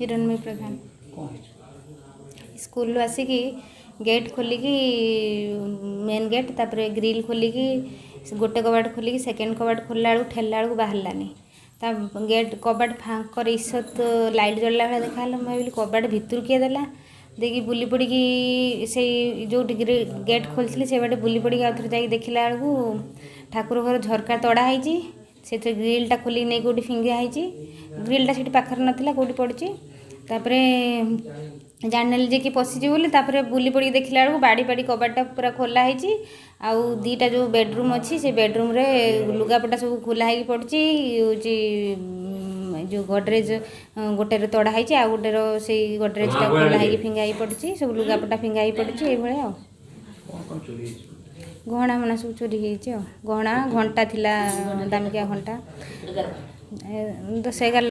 हिरणमयी प्रधान कौन है school आसिकी gate खोलिकी main gate तापर ग्रिल खोलिकी गोटे कबाट खोलिकी सेकेंड कबाट खोलला बेलू ठेलला बेलू बाहरलानी ता गेट कबाट फाँकर ईसत लाइट जलला भाई देखा मुझे कबाट भितर किए देला देखिए बुली पड़ी से जो गेट खोलती से बाटे बुली पड़ी आउ थे देखला बेलू ठाकुर घर झरका तड़ाई से ग्रिलटा खोलिक नहीं कौटी फिंगाई ग्रिलटा से पाखर नाला कौटी पड़ी तापर जानी जे कि पशिची बोली बुली पड़ी देखला बेलू बाड़ी बाड़ी कबाटा पूरा खोला है आउ दीटा जो बेडरूम अच्छी से बेडरूम रे लुगापटा सब खोला हो पड़ी जो गडरेज गोटे तड़ाई आउ गोटे से गडरेजटा खोला हो फिंगाई पड़ी सब लुगापटा फिंगाई पड़ी ये गहना मना सब चोरी हो गहना घंटा थिला दामिकिया घंटा 10-11